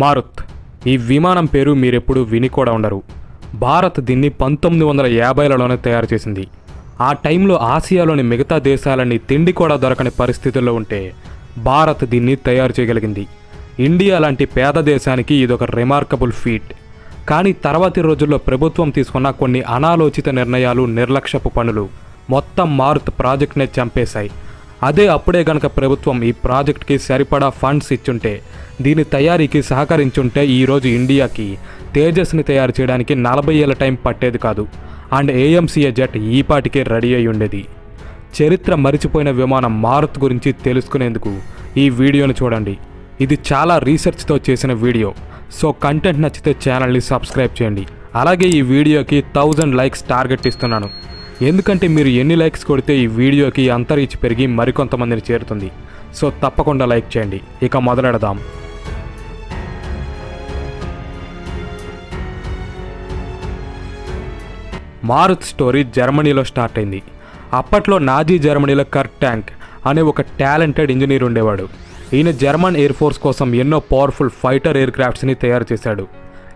మారుత్. ఈ విమానం పేరు మీరెప్పుడు విని కూడా ఉండరు. భారత్ దీన్ని 1950లలోనే తయారు చేసింది. ఆ టైంలో ఆసియాలోని మిగతా దేశాలన్నీ తిండి కూడా దొరకని పరిస్థితుల్లో ఉంటే భారత్ దీన్ని తయారు చేయగలిగింది. ఇండియా లాంటి పేద దేశానికి ఇదొక రిమార్కబుల్ ఫీట్. కానీ తర్వాతి రోజుల్లో ప్రభుత్వం తీసుకున్న కొన్ని అనాలోచిత నిర్ణయాలు, నిర్లక్ష్యపు పనులు మొత్తం మారుత్ ప్రాజెక్ట్నే చంపేశాయి. అప్పుడే గనక ప్రభుత్వం ఈ ప్రాజెక్ట్కి సరిపడా ఫండ్స్ ఇచ్చుంటే, దీని తయారీకి సహకరించుంటే ఈరోజు ఇండియాకి తేజస్ని తయారు చేయడానికి 40 ఏళ్ల టైం పట్టేది కాదు. అండ్ ఏఎంసీఏ జెట్ ఈపాటికే రెడీ అయి ఉండేది. చరిత్ర మరిచిపోయిన విమానం మారుత్ గురించి తెలుసుకునేందుకు ఈ వీడియోను చూడండి. ఇది చాలా రీసెర్చ్తో చేసిన వీడియో. సో కంటెంట్ నచ్చితే ఛానల్ని సబ్స్క్రైబ్ చేయండి. అలాగే ఈ వీడియోకి 1000 లైక్స్ టార్గెట్ ఇస్తున్నాను. ఎందుకంటే మీరు ఎన్ని లైక్స్ కొడితే ఈ వీడియోకి అంత రీచ్ పెరిగి మరికొంతమందిని చేరుతుంది. సో తప్పకుండా లైక్ చేయండి. ఇక మొదలెడదాం. మారుత్ స్టోరీ జర్మనీలో స్టార్ట్ అయింది. అప్పట్లో నాజీ జర్మనీలో కర్ట్ ట్యాంక్ అనే ఒక టాలెంటెడ్ ఇంజనీర్ ఉండేవాడు. ఈయన జర్మన్ ఎయిర్ ఫోర్స్ కోసం ఎన్నో పవర్ఫుల్ ఫైటర్ ఎయిర్ క్రాఫ్ట్స్ని తయారు చేశాడు.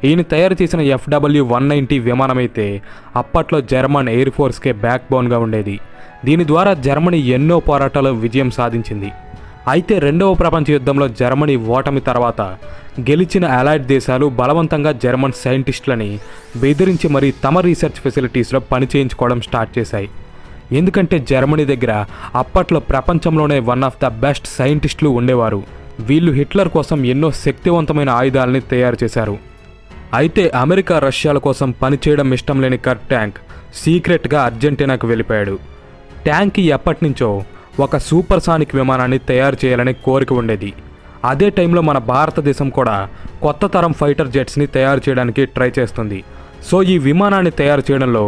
ఈయన తయారు చేసిన FW-190 విమానమైతే అప్పట్లో జర్మన్ ఎయిర్ ఫోర్స్కే బ్యాక్ బోన్గా ఉండేది. దీని ద్వారా జర్మనీ ఎన్నో పోరాటాలు విజయం సాధించింది. అయితే రెండవ ప్రపంచ యుద్ధంలో జర్మనీ ఓటమి తర్వాత గెలిచిన అలైడ్ దేశాలు బలవంతంగా జర్మన్ సైంటిస్టులని బెదిరించి మరీ తమ రీసెర్చ్ ఫెసిలిటీస్లో పనిచేయించుకోవడం స్టార్ట్ చేశాయి. ఎందుకంటే జర్మనీ దగ్గర అప్పట్లో ప్రపంచంలోనే వన్ ఆఫ్ ద బెస్ట్ సైంటిస్టులు ఉండేవారు. వీళ్ళు హిట్లర్ కోసం ఎన్నో శక్తివంతమైన ఆయుధాలని తయారు చేశారు. అయితే అమెరికా, రష్యాల కోసం పనిచేయడం ఇష్టం లేని కర్ట్ ట్యాంక్ సీక్రెట్గా అర్జెంటీనాకు వెళ్ళిపోయాడు. ట్యాంక్కి ఎప్పటినుంచో ఒక సూపర్సానిక్ విమానాన్ని తయారు చేయాలనే కోరిక ఉండేది. అదే టైంలో మన భారతదేశం కూడా కొత్త తరం ఫైటర్ జెట్స్ని తయారు చేయడానికి ట్రై చేస్తుంది. సో ఈ విమానాన్ని తయారు చేయడంలో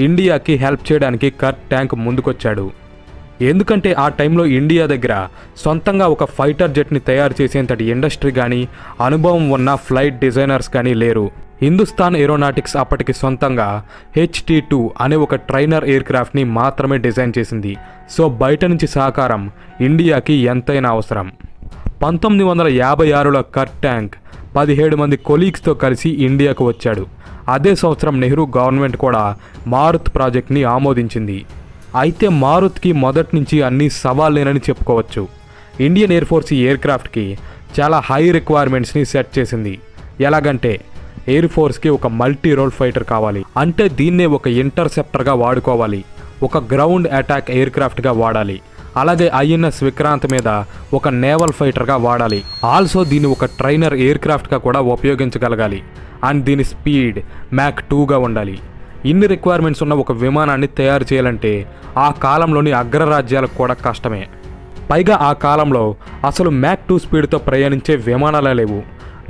ఇండియాకి హెల్ప్ చేయడానికి కర్ట్ ట్యాంక్ ముందుకొచ్చాడు. ఎందుకంటే ఆ టైంలో ఇండియా దగ్గర సొంతంగా ఒక ఫైటర్ జెట్ని తయారు చేసేంతటి ఇండస్ట్రీ కానీ, అనుభవం ఉన్న ఫ్లైట్ డిజైనర్స్ కానీ లేరు. హిందుస్థాన్ ఏరోనాటిక్స్ అప్పటికి సొంతంగా HT-2 అనే ఒక ట్రైనర్ ఎయిర్ క్రాఫ్ట్ని మాత్రమే డిజైన్ చేసింది. సో బయట నుంచి సహకారం ఇండియాకి ఎంతైనా అవసరం. 1956లో కర్ట్ ట్యాంక్ 17 మంది కొలీగ్స్తో కలిసి ఇండియాకు వచ్చాడు. అదే సంవత్సరం నెహ్రూ గవర్నమెంట్ కూడా మారుత్ ప్రాజెక్ట్ని ఆమోదించింది. అయితే మారుత్కి మొదటి నుంచి అన్ని సవాళ్ళేనని చెప్పుకోవచ్చు. ఇండియన్ ఎయిర్ ఫోర్స్ ఈ ఎయిర్ క్రాఫ్ట్కి చాలా హై రిక్వైర్మెంట్స్ని సెట్ చేసింది. ఎలాగంటే ఎయిర్ ఫోర్స్కి ఒక మల్టీ రోల్ ఫైటర్ కావాలి, అంటే దీన్నే ఒక ఇంటర్సెప్టర్గా వాడుకోవాలి, ఒక గ్రౌండ్ అటాక్ ఎయిర్ క్రాఫ్ట్గా వాడాలి, అలాగే INS విక్రాంత్ మీద ఒక నేవల్ ఫైటర్గా వాడాలి. ఆల్సో దీన్ని ఒక ట్రైనర్ ఎయిర్ క్రాఫ్ట్గా కూడా ఉపయోగించగలగాలి. అండ్ దీని స్పీడ్ Mach 2గా ఉండాలి. ఇన్ని రిక్వైర్మెంట్స్ ఉన్న ఒక విమానాన్ని తయారు చేయాలంటే ఆ కాలంలోని అగ్రరాజ్యాలకు కూడా కష్టమే. పైగా ఆ కాలంలో అసలు Mach 2 స్పీడ్తో ప్రయాణించే విమానాలే లేవు.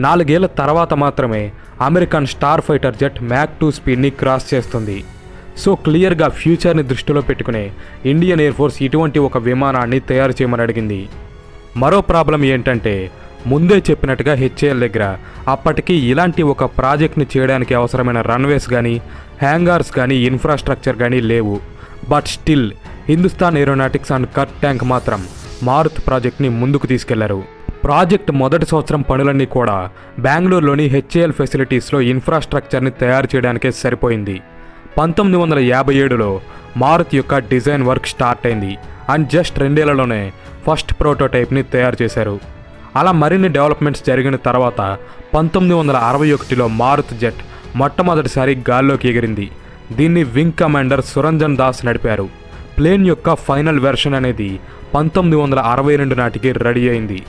4 ఏళ్ల తర్వాత మాత్రమే American star fighter jet Mach 2 స్పీడ్ని క్రాస్ చేస్తుంది. సో క్లియర్గా ఫ్యూచర్ని దృష్టిలో పెట్టుకునే ఇండియన్ ఎయిర్ ఫోర్స్ ఇటువంటి ఒక విమానాన్ని తయారు చేయమని అడిగింది. మరో ప్రాబ్లం ఏంటంటే ముందే చెప్పినట్టుగా HAL దగ్గర అప్పటికి ఇలాంటి ఒక ప్రాజెక్ట్ని చేయడానికి అవసరమైన రన్వేస్ కానీ, హ్యాంగార్స్ కానీ, ఇన్ఫ్రాస్ట్రక్చర్ కానీ లేవు. But still Hindustan aeronautics and కర్ట్ ట్యాంక్ మాత్రం మారుత్ ప్రాజెక్ట్ని ముందుకు తీసుకెళ్లారు. ప్రాజెక్ట్ మొదటి సంవత్సరం పనులన్నీ కూడా బెంగళూరులోని HAL ఫెసిలిటీస్లో ఇన్ఫ్రాస్ట్రక్చర్ని తయారు చేయడానికే సరిపోయింది. 1957లో మారుత్ యొక్క డిజైన్ వర్క్ స్టార్ట్ అయింది. అండ్ జస్ట్ 2 ఏళ్లలోనే ఫస్ట్ ప్రోటోటైప్ని తయారు చేశారు. అలా మరిన్ని డెవలప్మెంట్స్ జరిగిన తర్వాత 1961లో మారుత్ జెట్ మొట్టమొదటిసారి గాల్లోకి ఎగిరింది. దీన్ని వింగ్ కమాండర్ సురంజన్ దాస్ నడిపారు. ప్లేన్ యొక్క ఫైనల్ వెర్షన్ అనేది 1962 నాటికి రెడీ అయింది.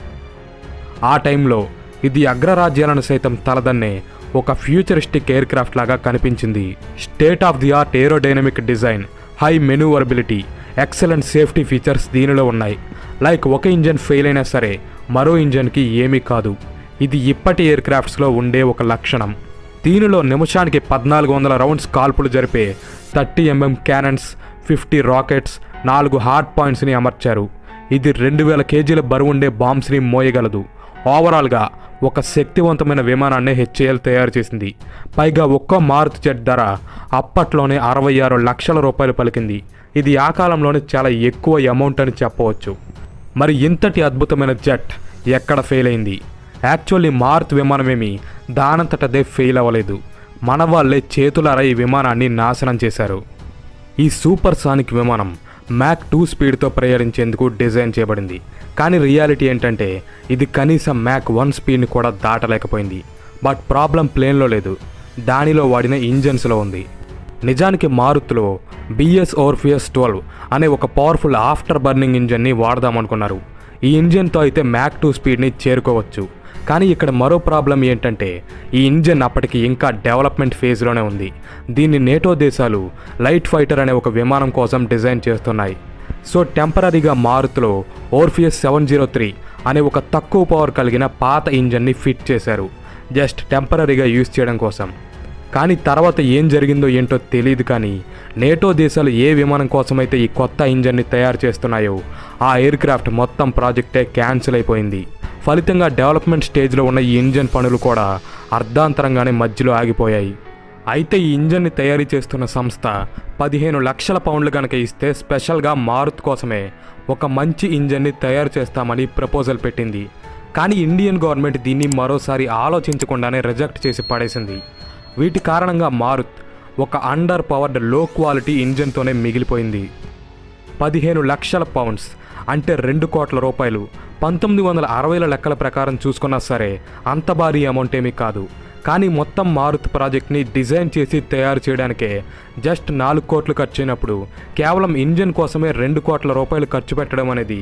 ఆ టైంలో ఇది అగ్రరాజ్యాలను సైతం తలదన్నే ఒక ఫ్యూచరిస్టిక్ ఎయిర్ క్రాఫ్ట్ లాగా కనిపించింది. State of the art aerodynamic design, high manoeuvrability, excellent safety features దీనిలో ఉన్నాయి. లైక్ ఒక ఇంజన్ ఫెయిల్ అయినా సరే మరో ఇంజన్కి ఏమీ కాదు. ఇది ఇప్పటి ఎయిర్ క్రాఫ్ట్స్లో ఉండే ఒక లక్షణం. దీనిలో నిమిషానికి 1400 రౌండ్స్ కాల్పులు జరిపే 30 mm క్యానన్స్, 50 రాకెట్స్, 4 హార్డ్ పాయింట్స్ని అమర్చారు. ఇది 2000 kgల బరువుండే బాంబ్స్ని మోయగలదు. ఓవరాల్గా ఒక శక్తివంతమైన విమానాన్ని HAL తయారు చేసింది. పైగా ఒక్కో మారుత్ జెట్ ధర అప్పట్లోనే 66 లక్షల రూపాయలు పలికింది. ఇది ఆ కాలంలోనే చాలా ఎక్కువ అమౌంట్ అని చెప్పవచ్చు. మరి ఇంతటి అద్భుతమైన జెట్ ఎక్కడ ఫెయిల్ అయింది? యాక్చువల్లీ మారుత్ విమానమేమి దానంతటదే ఫెయిల్ అవ్వలేదు. మన వాళ్ళే చేతులారా ఈ విమానాన్ని నాశనం చేశారు. ఈ సూపర్ సానిక్ విమానం మ్యాక్ 2 స్పీడ్తో ప్రయాణించేందుకు డిజైన్ చేయబడింది. కానీ రియాలిటీ ఏంటంటే ఇది కనీసం మ్యాక్ 1 స్పీడ్ని కూడా దాటలేకపోయింది. బట్ ప్రాబ్లం ప్లేన్లో లేదు, దానిలో వాడిన ఇంజన్స్లో ఉంది. నిజానికి మారుత్లో బిఎస్ ఓర్ఫియస్ 12 అనే ఒక పవర్ఫుల్ ఆఫ్టర్ బర్నింగ్ ఇంజన్ని వాడదామనుకున్నారు. ఈ ఇంజన్తో అయితే మ్యాక్ 2 స్పీడ్ని చేరుకోవచ్చు. కానీ ఇక్కడ మరో ప్రాబ్లం ఏంటంటే ఈ ఇంజన్ అప్పటికి ఇంకా డెవలప్మెంట్ ఫేజ్లోనే ఉంది. దీన్ని నేటో దేశాలు లైట్ ఫైటర్ అనే ఒక విమానం కోసం డిజైన్ చేస్తున్నాయి. సో టెంపరీగా మారుత్లో ఓర్ఫియస్ 703 అనే ఒక తక్కువ పవర్ కలిగిన పాత ఇంజన్ని ఫిట్ చేశారు, జస్ట్ టెంపరీగా యూజ్ చేయడం కోసం. కానీ తర్వాత ఏం జరిగిందో ఏంటో తెలియదు. కానీ నేటో దేశాలు ఏ విమానం కోసమైతే ఈ కొత్త ఇంజన్ని తయారు చేస్తున్నాయో ఆ ఎయిర్క్రాఫ్ట్ మొత్తం ప్రాజెక్టే క్యాన్సిల్ అయిపోయింది. ఫలితంగా డెవలప్మెంట్ స్టేజ్లో ఉన్న ఈ ఇంజన్ పనులు కూడా అర్ధాంతరంగానే మధ్యలో ఆగిపోయాయి. అయితే ఈ ఇంజన్ని తయారీ చేస్తున్న సంస్థ 15 లక్షల పౌండ్లు కనుక ఇస్తే స్పెషల్గా మారుత్ కోసమే ఒక మంచి ఇంజన్ని తయారు చేస్తామని ప్రపోజల్ పెట్టింది. కానీ ఇండియన్ గవర్నమెంట్ దీన్ని మరోసారి ఆలోచించకుండానే రిజెక్ట్ చేసి పడేసింది. వీటి కారణంగా మారుత్ ఒక అండర్ పవర్డ్ లో క్వాలిటీ ఇంజన్తోనే మిగిలిపోయింది. 15 లక్షల పౌండ్స్ అంటే 2 కోట్ల రూపాయలు 1960ల లెక్కల ప్రకారం చూసుకున్నా సరే అంత భారీ అమౌంట్ ఏమీ కాదు. కానీ మొత్తం మారుత్ ప్రాజెక్ట్ని డిజైన్ చేసి తయారు చేయడానికే జస్ట్ 4 కోట్లు ఖర్చు అయినప్పుడు కేవలం ఇంజన్ కోసమే 2 కోట్ల రూపాయలు ఖర్చు పెట్టడం అనేది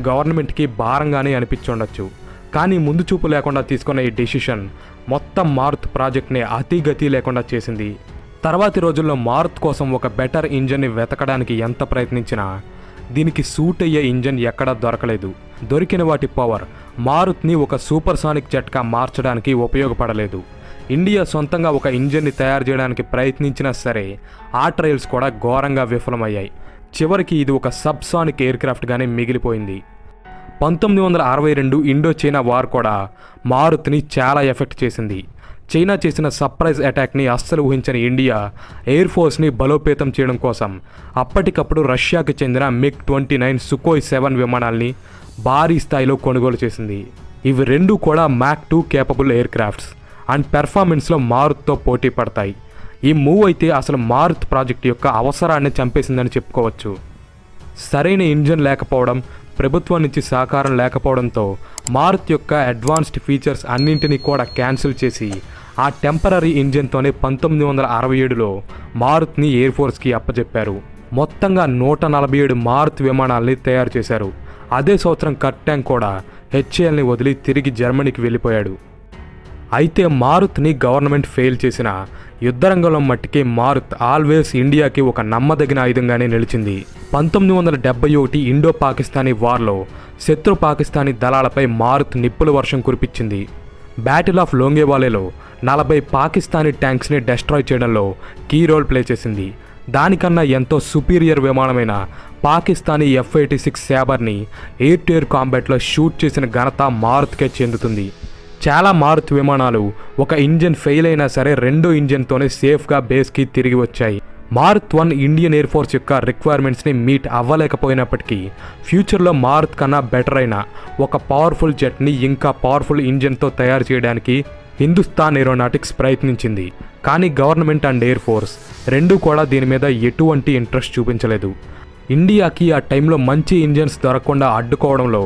గవర్నమెంట్కి భారంగానే అనిపించుండొచ్చు. కానీ ముందు చూపు లేకుండా తీసుకున్న ఈ డెసిషన్ మొత్తం మారుత్ ప్రాజెక్ట్ని అతిగతి లేకుండా చేసింది. తర్వాతి రోజుల్లో మారుత్ కోసం ఒక బెటర్ ఇంజన్ని వెతకడానికి ఎంత ప్రయత్నించినా దీనికి సూట్ అయ్యే ఇంజన్ ఎక్కడా దొరకలేదు. దొరికిన వాటి పవర్ మారుత్ని ఒక సూపర్ సానిక్ జెట్గా మార్చడానికి ఉపయోగపడలేదు. ఇండియా సొంతంగా ఒక ఇంజన్ని తయారు చేయడానికి ప్రయత్నించినా సరే ఆ ట్రయల్స్ కూడా ఘోరంగా విఫలమయ్యాయి. చివరికి ఇది ఒక సబ్సానిక్ ఎయిర్క్రాఫ్ట్గానే మిగిలిపోయింది. 1962 ఇండో చైనా వార్ కూడా మారుత్ని చాలా ఎఫెక్ట్ చేసింది. చైనా చేసిన సర్ప్రైజ్ అటాక్ని అస్సలు ఊహించని ఇండియా ఎయిర్ ఫోర్స్ని బలోపేతం చేయడం కోసం అప్పటికప్పుడు రష్యాకి చెందిన MiG-29 సుఖోయ్ 7 విమానాల్ని భారీ స్థాయిలో కొనుగోలు చేసింది. ఇవి 2 కూడా Mach 2 capable aircrafts and పెర్ఫార్మెన్స్లో మారుత్తో పోటీ పడతాయి. ఈ మూవ్ అయితే అసలు మారుత్ ప్రాజెక్ట్ యొక్క అవసరాన్ని చంపేసిందని చెప్పుకోవచ్చు. సరైన ఇంజన్ లేకపోవడం, ప్రభుత్వం నుంచి సహకారం లేకపోవడంతో మారుత్ యొక్క అడ్వాన్స్డ్ ఫీచర్స్ అన్నింటినీ కూడా క్యాన్సిల్ చేసి ఆ టెంపరీ ఇంజన్తోనే 1967లో మారుత్ని ఎయిర్ ఫోర్స్కి అప్పచెప్పారు. మొత్తంగా 147 మారుత్ విమానాల్ని తయారు చేశారు. అదే సంవత్సరం కర్టాంగ్ కూడా HALని వదిలి తిరిగి జర్మనీకి వెళ్ళిపోయాడు. అయితే మారుత్ని గవర్నమెంట్ ఫెయిల్ చేసిన యుద్ధరంగంలో మట్టికి మారుత్ ఆల్వేస్ ఇండియాకి ఒక నమ్మదగిన ఆయుధంగానే నిలిచింది. 1971 ఇండో పాకిస్తానీ వార్లో శత్రు పాకిస్తానీ దళాలపై మారుత్ నిప్పుల వర్షం కురిపించింది. బ్యాటిల్ ఆఫ్ లోంగేవాలేలో 40 పాకిస్తానీ ట్యాంక్స్ని డెస్ట్రాయ్ చేయడంలో కీ రోల్ ప్లే చేసింది. దానికన్నా ఎంతో సుపీరియర్ విమానమైన పాకిస్తానీ F-86 శాబర్ని ఎయిర్ టు ఎయిర్ కాంబాట్లో షూట్ చేసిన ఘనత మారుత్కే చెందుతుంది. చాలా మారుత్ విమానాలు ఒక ఇంజన్ ఫెయిల్ అయినా సరే రెండో ఇంజన్తోనే సేఫ్గా బేస్కి తిరిగి వచ్చాయి. మారుత్ 1 ఇండియన్ ఎయిర్ ఫోర్స్ యొక్క రిక్వైర్మెంట్స్ని మీట్ అవ్వలేకపోయినప్పటికీ ఫ్యూచర్లో మారుత్ కన్నా బెటర్ అయిన ఒక పవర్ఫుల్ జెట్ని ఇంకా పవర్ఫుల్ ఇంజన్తో తయారు చేయడానికి హిందుస్థాన్ ఏరోనాటిక్స్ ప్రయత్నించింది. కానీ గవర్నమెంట్ అండ్ ఎయిర్ ఫోర్స్ రెండూ కూడా దీని మీద ఎటువంటి ఇంట్రెస్ట్ చూపించలేదు. ఇండియాకి ఆ టైంలో మంచి ఇంజన్స్ దొరకకుండా అడ్డుకోవడంలో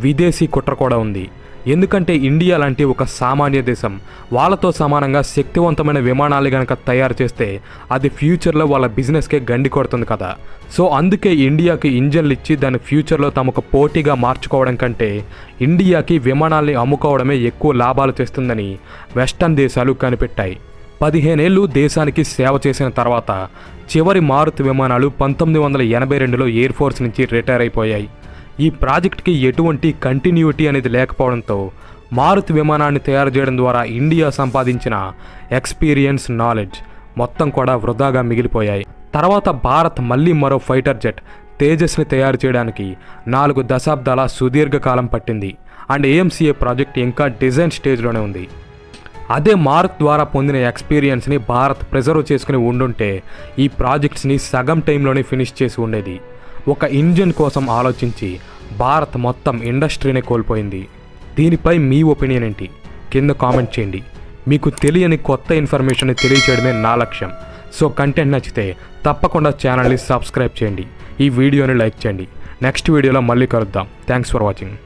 విదేశీ కుట్ర కూడా ఉంది. ఎందుకంటే ఇండియా లాంటి ఒక సామాన్య దేశం వాళ్ళతో సమానంగా శక్తివంతమైన విమానాలు కనుక తయారు చేస్తే అది ఫ్యూచర్లో వాళ్ళ బిజినెస్కే గండి కొడుతుంది కదా. సో అందుకే ఇండియాకి ఇంజన్లు ఇచ్చి దాన్ని ఫ్యూచర్లో తమకు పోటీగా మార్చుకోవడం కంటే ఇండియాకి విమానాల్ని అమ్ముకోవడమే ఎక్కువ లాభాలు తెస్తుందని వెస్టర్న్ దేశాలు కనిపెట్టాయి. 15 ఏళ్ళు దేశానికి సేవ చేసిన తర్వాత చివరి మారుత్ విమానాలు 1982లో ఎయిర్ ఫోర్స్ నుంచి రిటైర్ అయిపోయాయి. ఈ ప్రాజెక్ట్కి ఎటువంటి కంటిన్యూటీ అనేది లేకపోవడంతో మారుత్ విమానాన్ని తయారు చేయడం ద్వారా ఇండియా సంపాదించిన ఎక్స్పీరియన్స్, నాలెడ్జ్ మొత్తం కూడా వృధాగా మిగిలిపోయాయి. తర్వాత భారత్ మళ్ళీ మరో ఫైటర్ జెట్ తేజస్ని తయారు చేయడానికి 4 దశాబ్దాల సుదీర్ఘకాలం పట్టింది. అండ్ AMCA ప్రాజెక్ట్ ఇంకా డిజైన్ స్టేజ్లోనే ఉంది. అదే మారుత్ ద్వారా పొందిన ఎక్స్పీరియన్స్ని భారత్ ప్రిజర్వ్ చేసుకుని ఉండుంటే ఈ ప్రాజెక్ట్స్ని సగం టైంలోనే ఫినిష్ చేసి ఉండేది. ఒక ఇంజన్ కోసం ఆలోచించి భారత్ మొత్తం ఇండస్ట్రీనే కోల్పోయింది. దీనిపై మీ ఒపీనియన్ ఏంటి? కింద కామెంట్ చేయండి. మీకు తెలియని కొత్త ఇన్ఫర్మేషన్ తెలియచేయడమే నా లక్ష్యం. సో కంటెంట్ నచ్చితే తప్పకుండా ఛానల్ని సబ్స్క్రైబ్ చేయండి, ఈ వీడియోని లైక్ చేయండి. నెక్స్ట్ వీడియోలో మళ్ళీ కలుద్దాం. Thanks for watching.